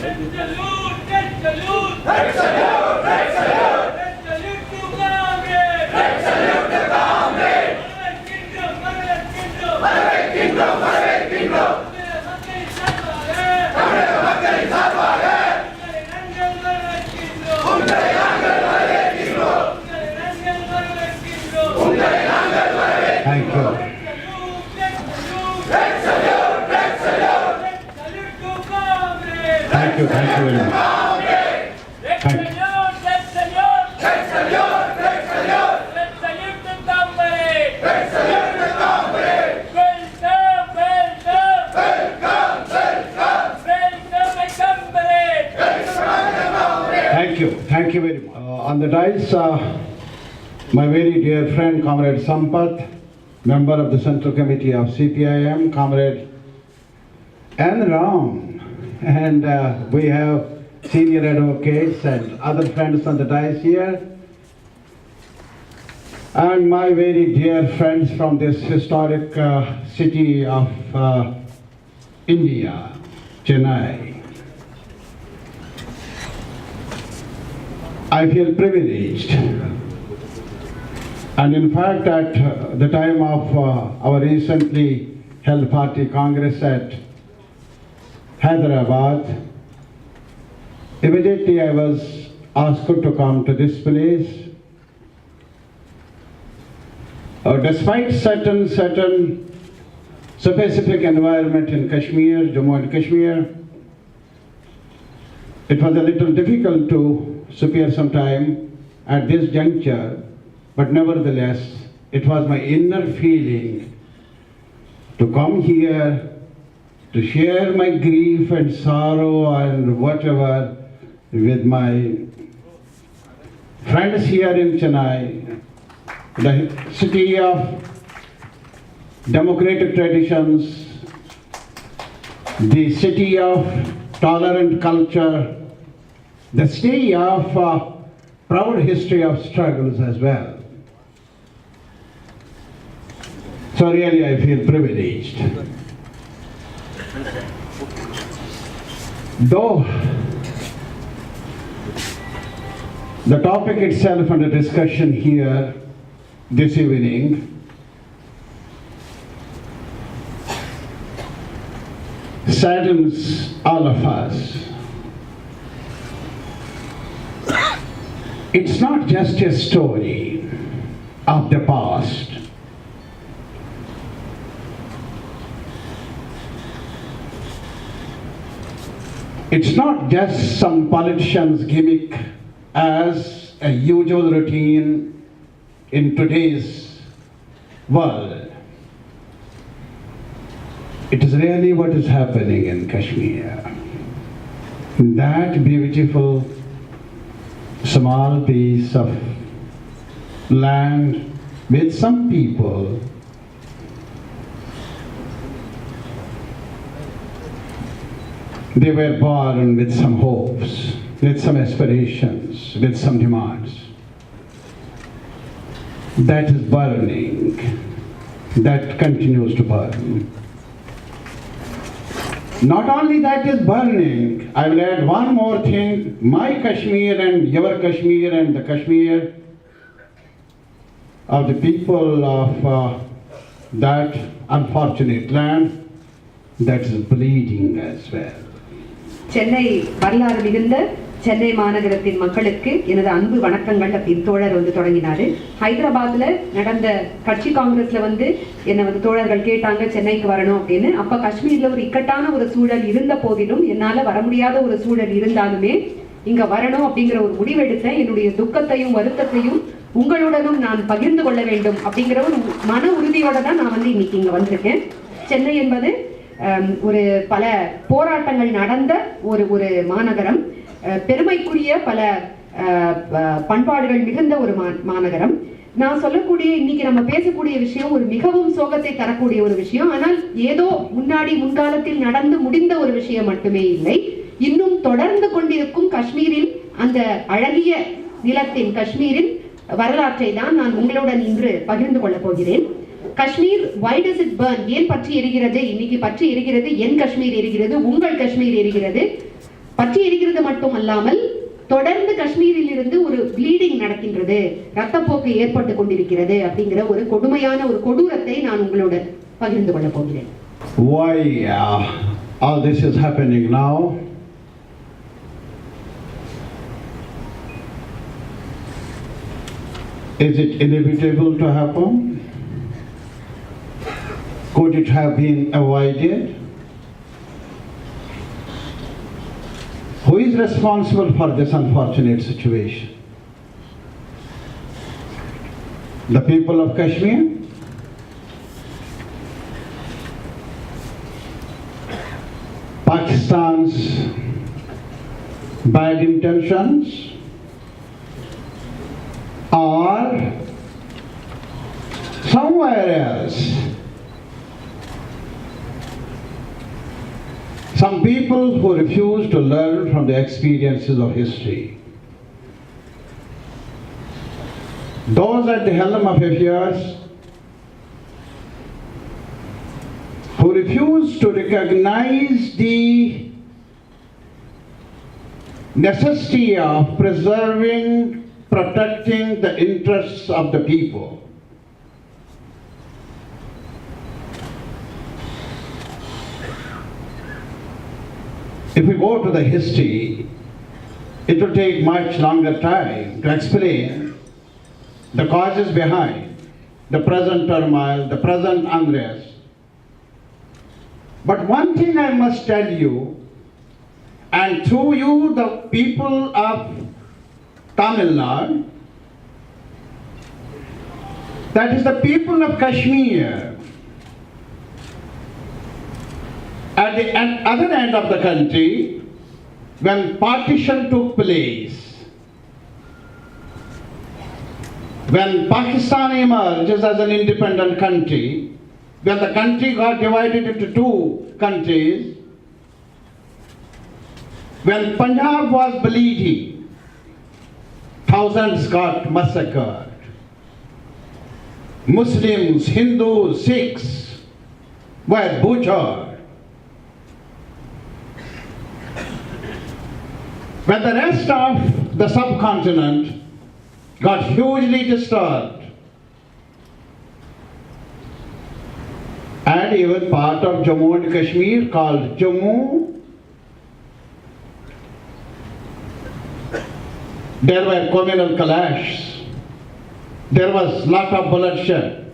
Thank you very much. Thank you. Thank you very much. On the dais, my very dear friend, Comrade Sampath, member of the Central Committee of CPIM, Comrade N. Ram, and we have senior advocates and other friends on the dais here, and my very dear friends from this historic city of India, Chennai. I feel privileged, and in fact at the time of our recently held party congress at Hyderabad, immediately I was asked to come to this place. Despite certain specific environment in Kashmir, Jammu and Kashmir, it was a little difficult to spare some time at this juncture, but nevertheless, it was my inner feeling to come here to share my grief and sorrow and whatever with my friends here in Chennai, the city of democratic traditions, the city of tolerant culture, the city of proud history of struggles as well. So really I feel privileged. Though the topic itself under discussion here this evening saddens all of us. It's not just a story of the past. It's not just some politician's gimmick as a usual routine in today's world. It is really what is happening in Kashmir. That beautiful small piece of land with some people they were born with some hopes, with some aspirations, with some demands. That is burning, that continues to burn. Not only that is burning, I will add one more thing. My Kashmir and your Kashmir and the Kashmir of the people of that unfortunate land, that is bleeding as well. Chennai வரலாறு மிகுந்த சென்னை மாநகரத்தின் மக்களுக்கு எனது அன்பு வணக்கங்கள் அப்படின்னு தோழர் தொடங்கினாரு. ஹைதராபாத்ல நடந்த கட்சி காங்கிரஸ்ல என்னை தோழர்கள் கேட்டாங்க சென்னைக்கு வரணும் அப்படின்னு. அப்ப காஷ்மீர்ல ஒரு இக்கட்டான ஒரு சூழல் இருந்த போதிலும் என்னால வர முடியாத ஒரு சூழல் இருந்தாலுமே இங்க வரணும் அப்படிங்கிற ஒரு முடிவெடுத்தேன். என்னுடைய துக்கத்தையும் வருத்தத்தையும் உங்களுடனும் நான் பகிர்ந்து கொள்ள வேண்டும் அப்படிங்கிற ஒரு மன உறுதியோட தான் நான் இன்னைக்கு இங்க வந்திருக்கேன். சென்னை என்பது ஒரு பல போராட்டங்கள் நடந்த ஒரு மாநகரம், பெருமைக்குரிய பல பண்பாடுகள் மிகுந்த ஒரு மாநகரம். நான் சொல்லக்கூடிய இன்னைக்கு நம்ம பேசக்கூடிய விஷயம் ஒரு மிகவும் சோகத்தை தரக்கூடிய ஒரு விஷயம். ஆனால் ஏதோ முன்காலத்தில் நடந்து முடிந்த ஒரு விஷயம் மட்டுமே இல்லை, இன்னும் தொடர்ந்து கொண்டிருக்கும் காஷ்மீரின் அந்த அழகிய நிலத்தின் காஷ்மீரின் வரலாற்றை தான் நான் உங்களுடன் இன்று பகிர்ந்து கொள்ள போகிறேன். Kashmir, why does it burn? ஏன் பற்றி எரிகிறது? இன்னைக்கு பற்றி எரிகிறது. என் காஷ்மீர் எரிகிறது, உங்கள் காஷ்மீர் எரிகிறது. பற்றி எரிகிறது மட்டும் அல்லாமல் தொடர்ந்து காஷ்மீரில் இருந்து ஒரு ப்ளீடிங் நடக்கின்றது, ரத்தப்போக்கு ஏற்பட்டு கொண்டிருக்கிறது அப்படிங்கிற ஒரு கொடுமையான ஒரு கொடூரத்தை நான் உங்களோட பகிர்ந்து கொள்ள போகிறேன். Why all this is happening now? Is it inevitable to happen? Could it have been avoided? Who is responsible for this unfortunate situation? The people of Kashmir? Pakistan's bad intentions? Or somewhere else? Some people who refuse to learn from the experiences of history. Those at the helm of affairs who refuse to recognize the necessity of preserving, protecting the interests of the people. If we go to the history, it will take much longer time to explain the causes behind the present turmoil, the present unrest. But one thing I must tell you, and through you the people of Tamil Nadu, that is the people of Kashmir, at the other end of the country, when partition took place, when Pakistan emerged as an independent country, when the country got divided into two countries, when Punjab was bleeding, thousands got massacred. Muslims, Hindus, Sikhs were butchered. When the rest of the subcontinent got hugely disturbed, and even part of Jammu and Kashmir called Jammu, there were communal clashes, there was lot of bloodshed.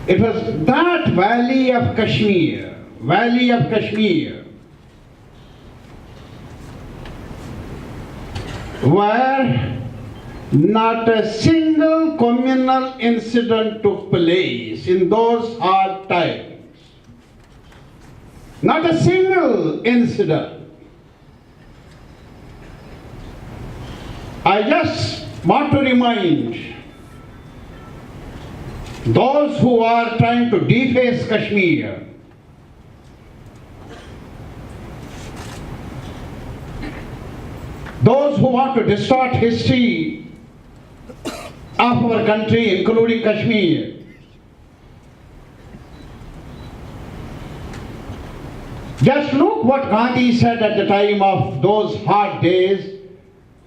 It was that valley of Kashmir, where not a single communal incident took place in those hard times. Not a single incident. I just want to remind those who are trying to deface Kashmir, those who want to distort history of our country, including Kashmir. Just look what Gandhi said at the time of those hard days,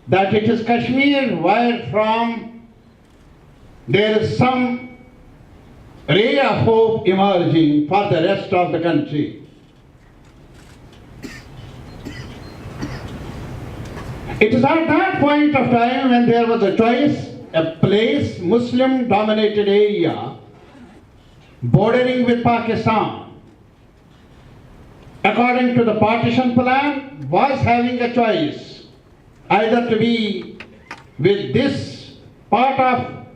that it is Kashmir where from there is some ray of hope emerging for the rest of the country. It is at that point of time when there was a choice, a place, Muslim-dominated area, bordering with Pakistan, according to the partition plan, was having a choice, either to be with this part of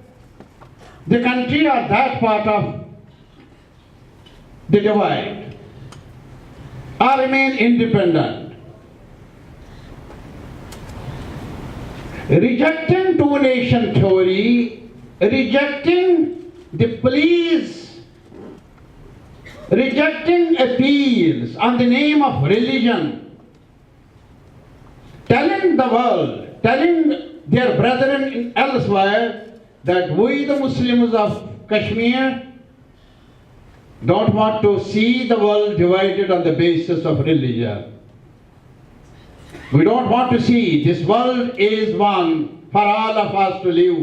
the country or that part of the divide, or remain independent. Rejecting two-nation theory, rejecting the pleas, rejecting appeals on the name of religion, telling the world, telling their brethren elsewhere that we the Muslims of Kashmir don't want to see the world divided on the basis of religion. We don't want to see this world is one for all of us to live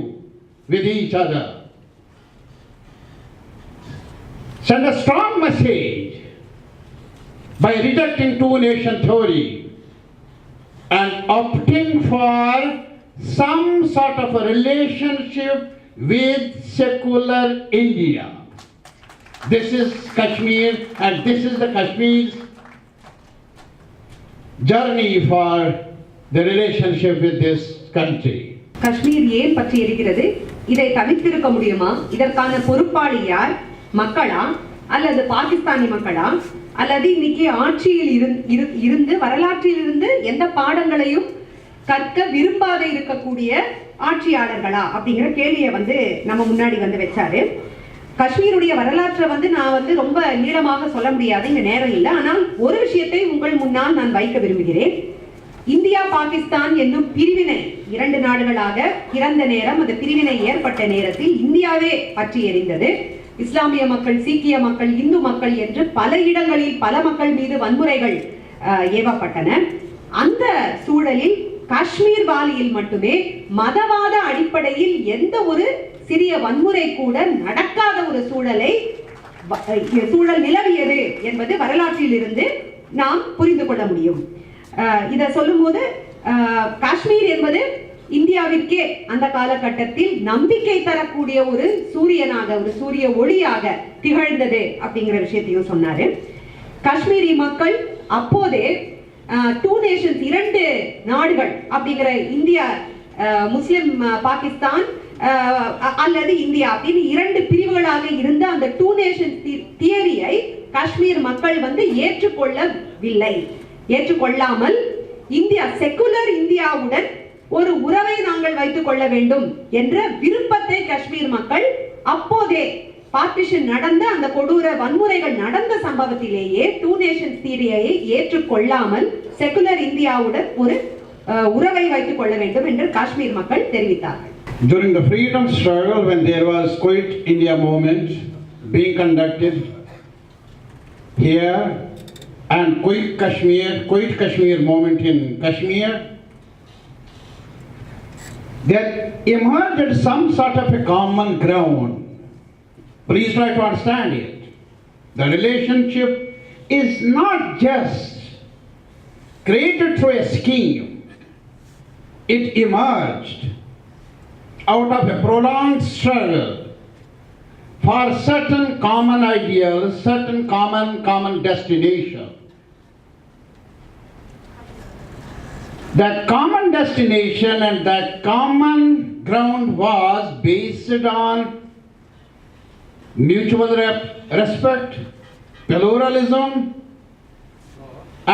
with each other. Send a strong message by rejecting two-nation theory and opting for some sort of a relationship with secular India. This is Kashmir, and this is the Kashmir's journey for the relationship with this country. Kashmir ஏன் பற்றி இருக்கிறது? இதை தவிர்த்திருக்க முடியுமா? இதற்கான பொறுப்பாளி யார்? மக்களா அல்லது பாகிஸ்தானி மக்களா அல்லது இன்னைக்கு ஆட்சியில் இருந்து வரலாற்றில் இருந்து எந்த பாடங்களையும் கற்க விரும்பாத இருக்கக்கூடிய ஆட்சியாளர்களா அப்படிங்கிற கேள்வியை நம்ம முன்னாடி வச்சாரு. காஷ்மீருடைய வரலாற்றை நான் ரொம்ப நீளமாக சொல்ல முடியாது, இங்க நேரம் இல்லை. ஆனால் ஒரு விஷயத்தை உங்கள் முன்னால் நான் வைக்க விரும்புகிறேன். இந்தியா பாகிஸ்தான் என்னும் பிரிவினை 2 நாடுகளாக பிறந்த நேரம், அந்த பிரிவினை ஏற்பட்ட நேரத்தில் இந்தியாவே பற்றி எரிந்தது. இஸ்லாமிய மக்கள், சீக்கிய மக்கள், இந்து மக்கள் என்று பல இடங்களில் பல மக்கள் மீது வன்முறைகள் ஏவப்பட்டன. அந்த சூழலில் காஷ்மீர் வாலியில் மட்டுமே மதவாத அடிப்படையில் எந்த ஒரு சிறிய வன்முறை கூட நடக்காத ஒரு சூழல் நிலவியது என்பது வரலாற்றில் இருந்து நாம் புரிந்து கொள்ள முடியும். இதை சொல்லும் போது காஷ்மீர் என்பது இந்தியாவிற்கே அந்த காலகட்டத்தில் நம்பிக்கை தரக்கூடிய ஒரு சூரியனாக, ஒரு சூரிய ஒளியாக திகழ்ந்தது அப்படிங்கிற விஷயத்தையும் சொன்னாரு. காஷ்மீரி மக்கள் அப்போதே 2 நேஷன்ஸ், 2 நாடுகள் அப்படிங்கிற இந்தியா, முஸ்லிம் பாகிஸ்தான் அல்லது இந்தியா அப்படின்னு 2 பிரிவுகளாக இருந்த அந்த 2 நேஷன்ஸ் தியரியை காஷ்மீர் மக்கள் ஏற்றுக்கொள்ளவில்லை. ஏற்றுக்கொள்ளாமல் இந்தியா, செக்குலர் இந்தியாவுடன் ஒரு உறவை நாங்கள் வைத்துக் கொள்ள வேண்டும் என்ற விருப்பத்தை காஷ்மீர் மக்கள் அப்போதே பார்ட்டிஷன் நடந்த அந்த கொடூர வன்முறைகள் நடந்த சம்பவத்திலேயே 2 நேஷன்ஸ் தியரியை ஏற்றுக்கொள்ளாமல் செக்குலர் இந்தியாவுடன் ஒரு உறவை வைத்துக் கொள்ள வேண்டும் என்று காஷ்மீர் மக்கள் தெரிவித்தார்கள். During the freedom struggle, when there was Quit India movement being conducted here and Quit Kashmir movement in Kashmir, there emerged some sort of a common ground. Please try to understand it. The relationship is not just created through a scheme. It emerged out of a prolonged struggle for certain common ideals, certain common destination. That common destination and that common ground was based on mutual respect, pluralism,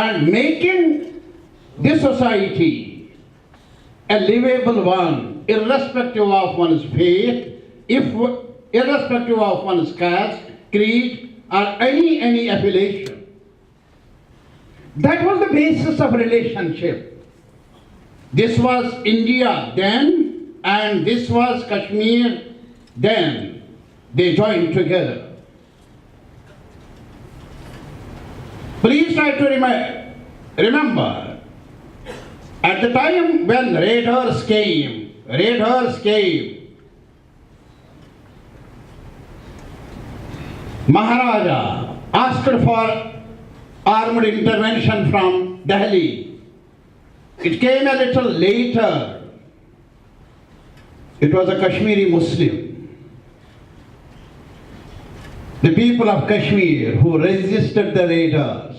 and making this society a livable one, irrespective of one's faith, irrespective of one's caste, creed, or any affiliation. That was the basis of relationship. This was India then, and this was Kashmir then. They joined together. Please try to remember, at the time when raiders came, Maharaja asked for armed intervention from Delhi. It came a little later. It was a Kashmiri Muslim, the people of Kashmir, who resisted the raiders,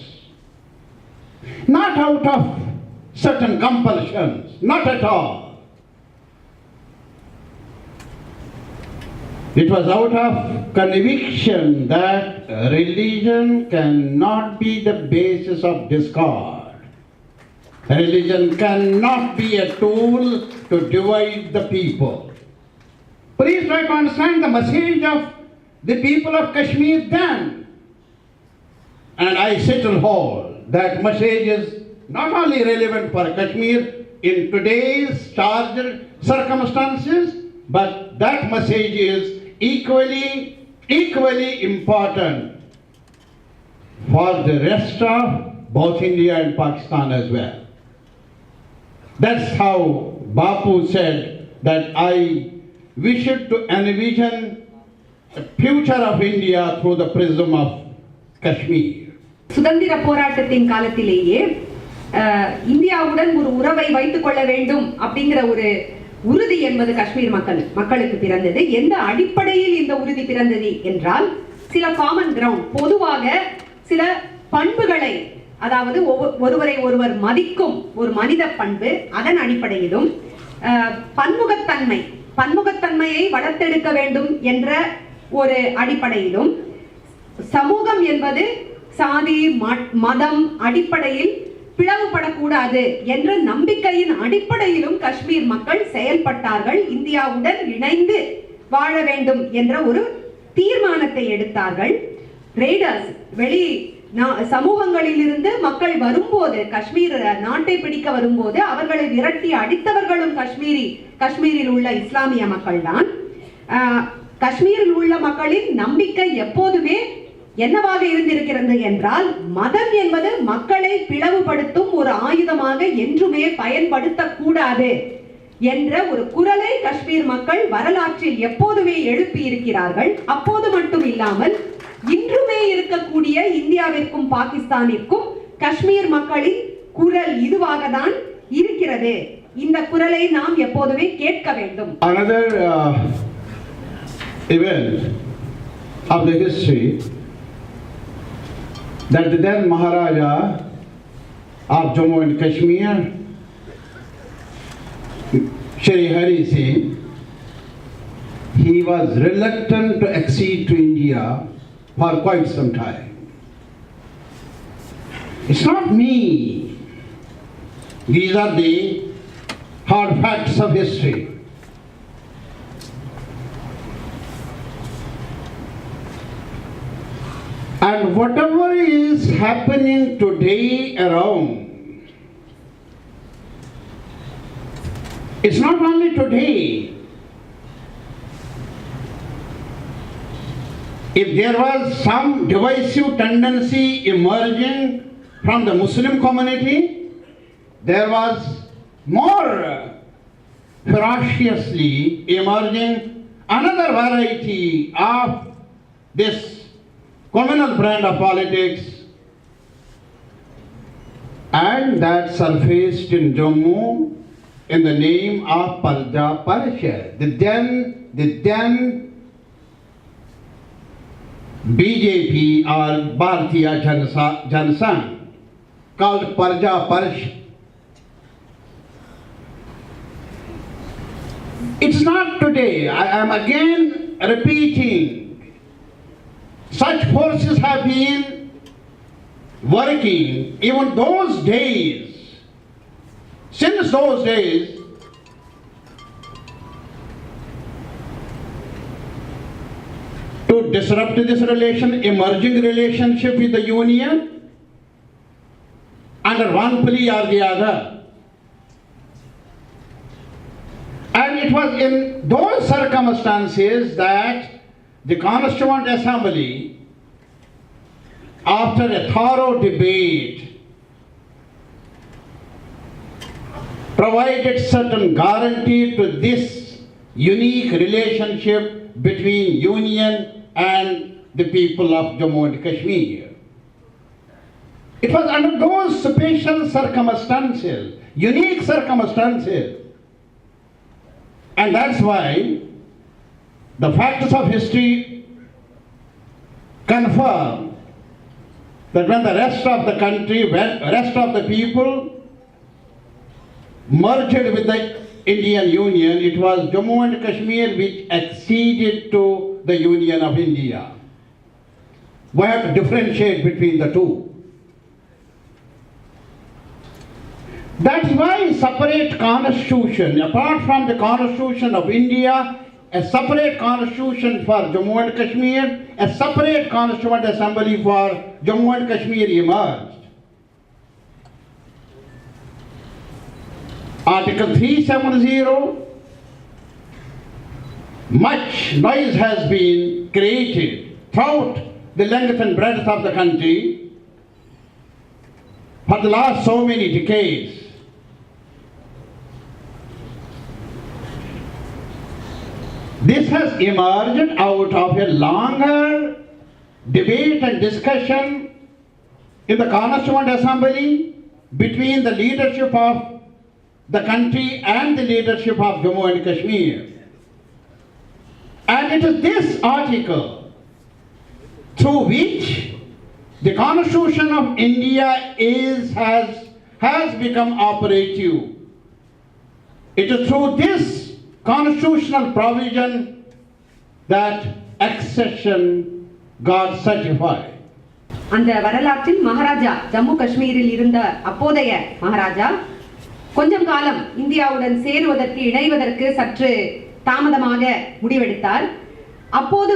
not out of certain compulsions, not at all. It was out of conviction that religion cannot be the basis of discord. Religion cannot be a tool to divide the people. Please try to understand the message of the people of Kashmir then. And I settle hold that message is not only relevant for Kashmir in today's charged circumstances, but that message is equally important for the rest of both India and Pakistan as well. That's how Bapu said that I wish to envision the future of India through the prism of Kashmir. சுதந்திர போராட்டத்தின் காலத்திலேயே இந்தியாவுடன் ஒரு உறவை வைத்துக் கொள்ள வேண்டும் அப்படிங்கிற ஒரு உறுதி என்பது காஷ்மீர் மக்களுக்கு பிறந்தது. எந்த அடிப்படையில் இந்த உறுதி பிறந்தது என்றால், சில காமன் கிரவுண்ட், பொதுவாக சில பண்புகளை, அதாவது ஒருவரை ஒருவர் மதிக்கும் ஒரு மனித பண்பு, அதன் அடிப்படையிலும் பன்முகத்தன்மையை வளர்த்தெடுக்க வேண்டும் என்ற ஒரு அடிப்படையிலும், சமூகம் என்பது சாதி மதம் அடிப்படையில் பிளவுபடக்கூடாது என்ற நம்பிக்கையின் அடிப்படையிலும் காஷ்மீர் மக்கள் செயல்பட்டார்கள். இந்தியாவுடன் இணைந்து வாழ வேண்டும் என்ற ஒரு தீர்மானத்தை எடுத்தார்கள். ரெய்டர்ஸ், வெளி சமூகங்களில் இருந்து மக்கள் வரும்போது, காஷ்மீர் நாட்டை பிடிக்க வரும்போது அவர்களை விரட்டி அடித்தவர்களும் காஷ்மீரில் உள்ள இஸ்லாமிய மக்கள் தான். காஷ்மீரில் உள்ள மக்களின் நம்பிக்கை எப்போதுமே என்னவாக இருந்திருக்கிறது என்றால், மதம் என்பது மக்களை பிளவுபடுத்தும் ஒரு ஆயுதமாக என்றுமே பயன்படுத்தக்கூடாது என்ற ஒரு குரலை காஷ்மீர் மக்கள் வரலாற்றில் எப்போதுமே எழுப்பி இருக்கிறார்கள். அப்போது மட்டும் இல்லாமல் இன்றுமே இருக்கக்கூடிய இந்தியாவிற்கும் பாகிஸ்தானிற்கும் காஷ்மீர் மக்களின் குரல் இதுவாக தான் இருக்கிறது. இந்த குரலை நாம் எப்போதுமே கேட்க வேண்டும். Another event of the history that the then Maharaja of Jammu and Kashmir, Shri Hari Singh, he was reluctant to accede to India for quite some time. It's not me. These are the hard facts of history. And whatever is happening today around, it's not only today. If there was some divisive tendency emerging from the Muslim community, there was more ferociously emerging another variety of this communal brand of politics, and that surfaced in Jammu in the name of Parja Parishad. The then BJP or Bharatiya Janasangh called Parja Parishad. It's not today. I am again repeating, such forces have been working even those days, since those days, to disrupt this emerging relationship with the Union under one plea or the other. And it was in those circumstances that the Constituent Assembly, after a thorough debate, provided certain guarantee to this unique relationship between Union and the people of Jammu and Kashmir. It was under those special circumstances, unique circumstances, and that's why the facts of history confirm that when the rest of the country, rest of the people merged with the Indian Union, it was Jammu and Kashmir which acceded to the Union of India. We have to differentiate between the two. That's why separate constitution, apart from the Constitution of India, a separate constitution for Jammu and Kashmir, a separate Constituent Assembly for Jammu and Kashmir emerged. Article 370, much noise has been created throughout the length and breadth of the country for the last so many decades. This has emerged out of a longer debate and discussion in the Constituent Assembly between the leadership of the country and the leadership of Jammu and Kashmir. And it is this article through which the Constitution of India has become operative. It is through this constitutional provision that accession got certified. அந்த வரலாற்றில் மகாராஜா ஜம்மு காஷ்மீரில் இருந்த அப்போதைய மகாராஜா கொஞ்சம் காலம் இந்தியாவுடன் சேருவதற்கு இணைவதற்கு சற்று தாமதமாக முடிவெடுத்தார். அப்போது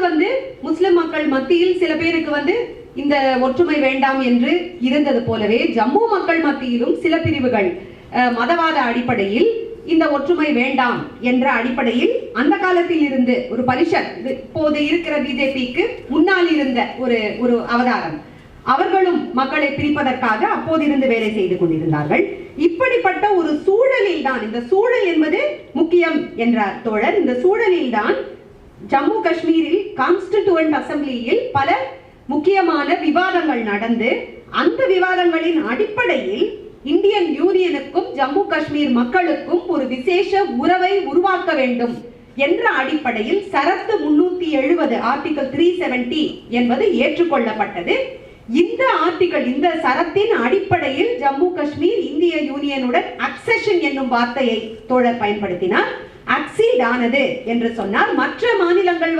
முஸ்லிம் மக்கள் மத்தியில் சில பேருக்கு இந்த ஒற்றுமை வேண்டாம் என்று இருந்தது போலவே ஜம்மு மக்கள் மத்தியிலும் சில பிரிவுகள் மதவாத அடிப்படையில் இந்த ஒற்றுமை வேண்டாம் என்ற அடிப்படையில் அந்த காலத்தில் இருந்து ஒரு பரிஷத், இப்போது இருக்கிற பிஜேபிக்கு முன்னால் இருந்த ஒரு அவதாரம், அவர்களும் மக்களை பிரிப்பதற்காக அப்போதிருந்து வேலை செய்து கொண்டிருந்தார்கள். இப்படிப்பட்ட ஒரு சூழலில் தான், இந்த சூழல் என்பது முக்கியம் என்றார் தோழர், இந்த சூழலில் தான் ஜம்மு காஷ்மீரில் கான்ஸ்டிடியூவன்ட் அசம்பிளியில் பல முக்கியமான விவாதங்கள் நடந்து, அந்த விவாதங்களின் அடிப்படையில் இந்தியன் யூனியனுக்கும் ஜம்மு காஷ்மீர் மக்களுக்கும் ஒரு விசேஷ உறவை உருவாக்க வேண்டும் என்ற அடிப்படையில் சரத்து 370 ஆர்டிகல் 370 என்பது ஏற்றுக்கொள்ளப்பட்டது. இந்த ஆர்டிகல், இந்த சரத்தின் அடிப்படையில் ஜம்மு காஷ்மீர் இந்திய யூனியனுடன் அக்செஷன் என்னும் வார்த்தையை தோழர் பயன்படுத்தினார். அக்சீட் ஆனது என்று சொன்னார். மற்ற மாநிலங்கள்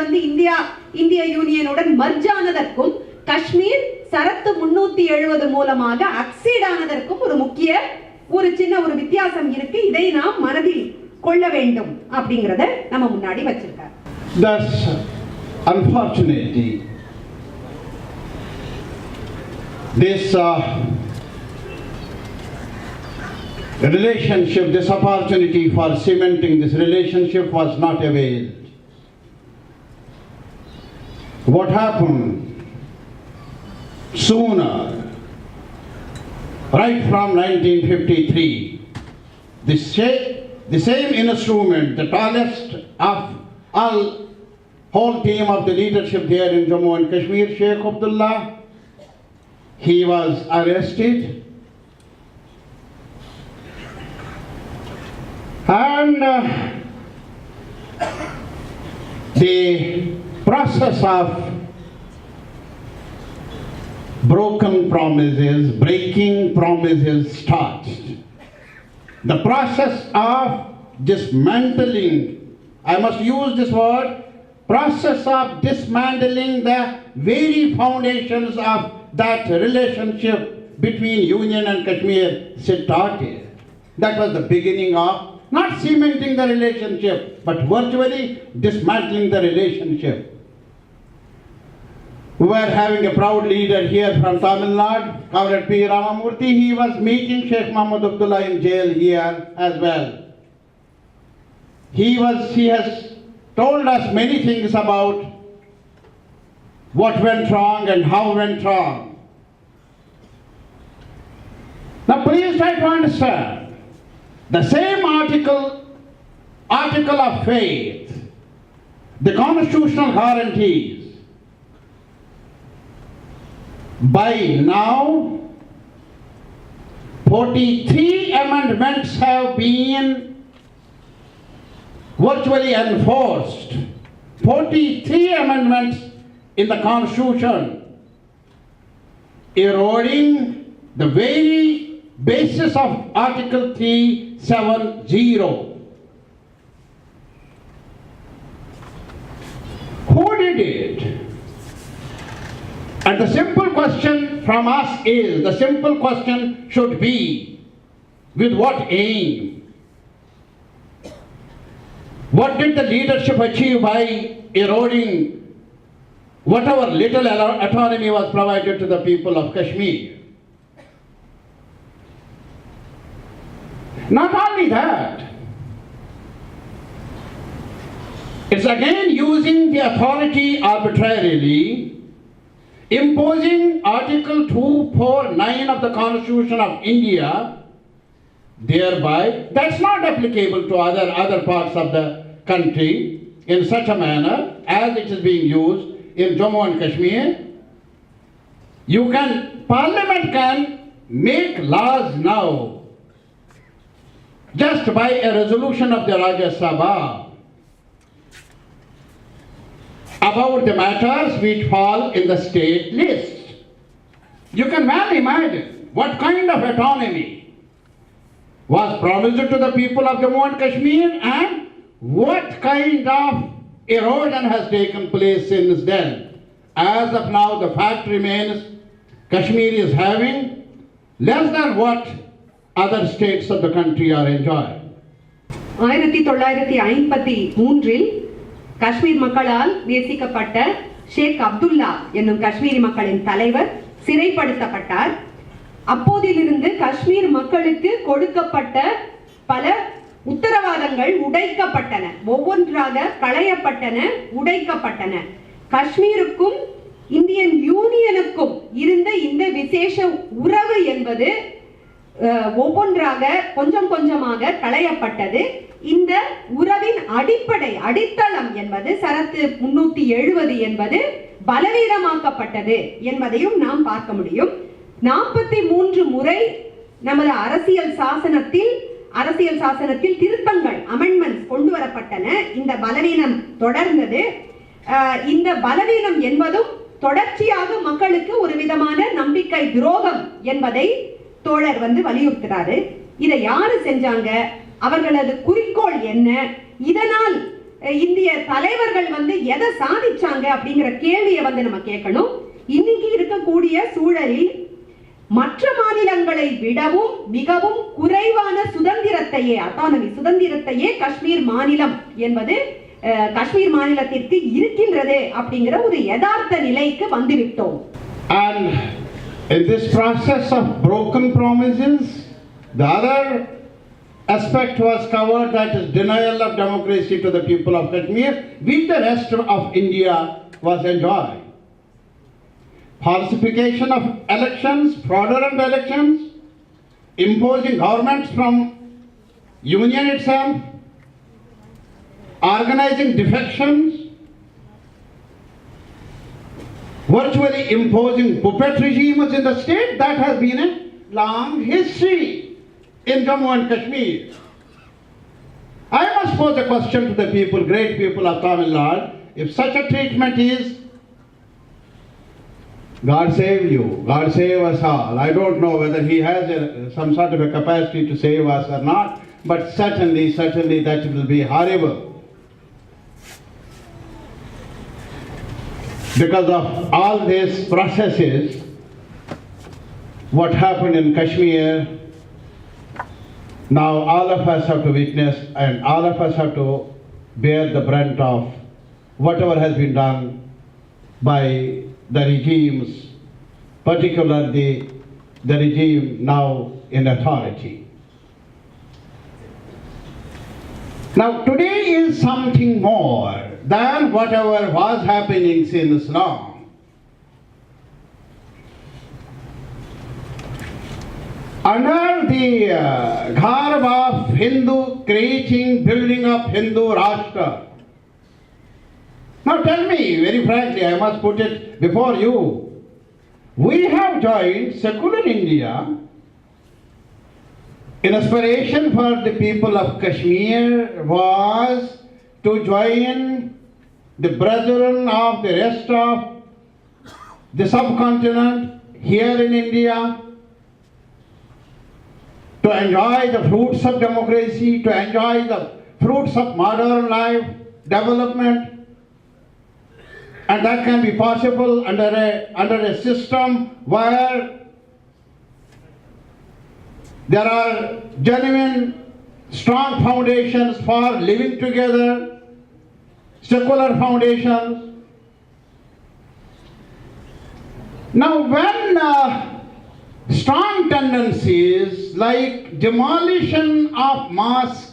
இந்திய யூனியனுடன் மர்ஜ் ஆனதற்கும் காஷ்மீர் சரத்து 370 மூலமாக அக்சீட் ஆனதற்கும் ஒரு சின்ன வித்தியாசம் இருக்கு. இதை நாம் மனதில் கொள்ள வேண்டும் அப்படிங்கறத நம்ம முன்னாடி வச்சிருக்கார். Thus, unfortunately, this relationship, this opportunity for cementing this relationship was not availed. What happened sooner, right from 1953, the same instrument, the tallest of all whole team of the leadership here in Jammu and Kashmir, Sheikh Abdullah, he was arrested and the process of breaking promises starts. The process of dismantling, I must use this word, process of dismantling the very foundations of that relationship between Union and Kashmir started. That was the beginning of not cementing the relationship, but virtually dismantling the relationship. We were having a proud leader here from Tamil Nadu, Comrade P. Ramamurthy. He was meeting Sheikh Muhammad Abdullah in jail here as well. He has told us many things about what went wrong and how went wrong. Now please try to understand, the same article of faith, the constitutional guarantees, by now 43 amendments have been virtually enforced. 43 amendments in the Constitution, eroding the very basis of Article 370. Who did it? And the simple question from us is, the simple question should be, with what aim? What did the leadership achieve by eroding whatever little autonomy was provided to the people of Kashmir? Not only that, it's again using the authority arbitrarily, imposing Article 249 of the Constitution of India, thereby, that's not applicable to other parts of the country. in such a manner as it is being used in Jammu and Kashmir, Parliament can make laws now just by a resolution of the Rajya Sabha about the matters which fall in the state list. You can well imagine what kind of autonomy was promised to the people of Jammu and Kashmir and what kind of erosion has taken place since then. As of now, the fact remains Kashmir is having less than what other states of the country are enjoying. 1953 Kashmir மக்களால் நேசிக்கப்பட்ட ஷேக் அப்துல்லா என்னும் காஷ்மீரி மக்களின் தலைவர் சிறைப்படுத்தப்பட்டார். அப்போதிலிருந்து காஷ்மீர் மக்களுக்கு கொடுக்கப்பட்ட பல உத்தரவாதங்கள் உடைக்கப்பட்டன, ஒவ்வொன்றாக களையப்பட்டன, உடைக்கப்பட்டன. காஷ்மீருக்கும் Indian யூனியனுக்கும் இருந்த இந்த விசேஷ உறவு என்பது ஒவ்வொன்றாக கொஞ்சம் கொஞ்சமாக களையப்பட்டது. இந்த உறவின் அடித்தளம் என்பது சரத்து 370 என்பது பலவீனமாக்கப்பட்டது என்பதையும் நாம் பார்க்க முடியும். 43 முறை நமது அரசியல் சாசனத்தில் திருத்தங்கள் அமெண்ட்மெண்ட்ஸ் கொண்டு வரப்பட்டன. இந்த பலவீனம் தொடர்ந்தது. இந்த பலவீனம் என்பதும் தொடர்ச்சியாக மக்களுக்கு ஒரு விதமான நம்பிக்கை துரோகம் என்பதை தோழர் வலியுறுத்துறாரு. இதை யாரு செஞ்சாங்க, அவர்களது குறிக்கோள் என்ன, இதனால் இந்திய தலைவர்கள் எதை சாதிச்சாங்க அப்படிங்கிற கேள்வியை நம்ம கேட்கணும். இன்னைக்கு இருக்கக்கூடிய சூழலில் மற்ற மாநிலங்களை விடவும் மிகவும் குறைவான சுதந்திரத்தையே காஷ்மீர் மாநிலம் என்பது காஷ்மீர் மாநிலத்திற்கு இருக்கின்றது அப்படிங்கிற ஒரு யதார்த்த நிலைக்கு வந்துவிட்டோம். And in this process of broken promises, the other aspect was covered, that is denial of democracy to the people of Kashmir, which the rest of India was enjoying. Falsification of elections, fraudulent elections, imposing governments from union itself, organizing defections, virtually imposing puppet regimes in the state. That has been a long history in Jammu and Kashmir. I must pose a question to the people, great people of Tamil Nadu. If such a treatment is, God save you, God save us all. I don't know whether he has some sort of a capacity to save us or not, but certainly that will be horrible. Because of all these processes, what happened in Kashmir, now all of us have to witness and all of us have to bear the brunt of whatever has been done by the regimes, particularly the regime now in authority. Now today is something more than whatever was happening since long. Under the garb of Hindu building up Hindu Rashtra. Now tell me, very frankly, I must put it before you, we have joined secular India in aspiration for the people of Kashmir was to join the brethren of the rest of the subcontinent here in India, to enjoy the fruits of democracy, to enjoy the fruits of modern life, development. And that can be possible under a system where there are genuine, strong foundations for living together, secular foundations. Now when strong tendencies like demolition of mosques,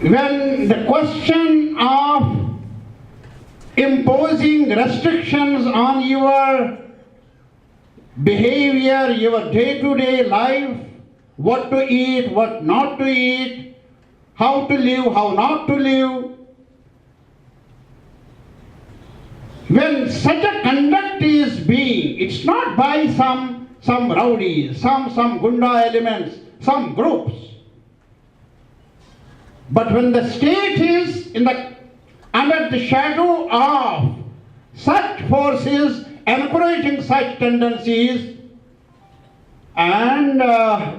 when the question of imposing restrictions on your behavior, your day-to-day life, what to eat, what not to eat, how to live, how not to live. When such a conduct is being, it's not by some rowdies, some gunda elements, some groups. But when the state is under the shadow of such forces encouraging such tendencies, and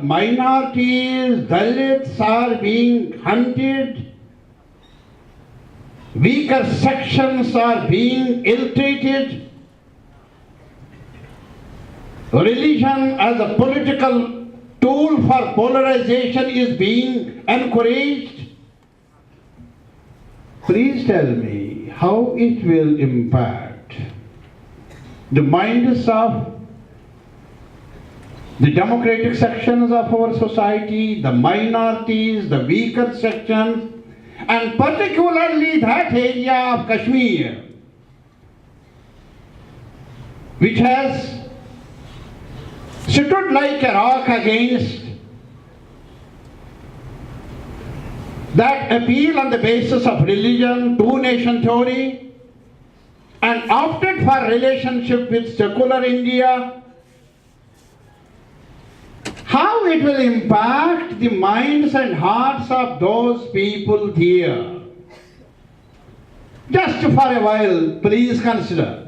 minorities, Dalits are being hunted, weaker sections are being ill-treated, religion as a political tool for polarization is being encouraged. Please tell me how it will impact the minds of the democratic sections of our society, the minorities, the weaker sections, and particularly that area of Kashmir, which has stood like a rock against that appeal on the basis of religion, two-nation theory, and opted for relationship with secular India. How it will impact the minds and hearts of those people here? Just for a while, please consider.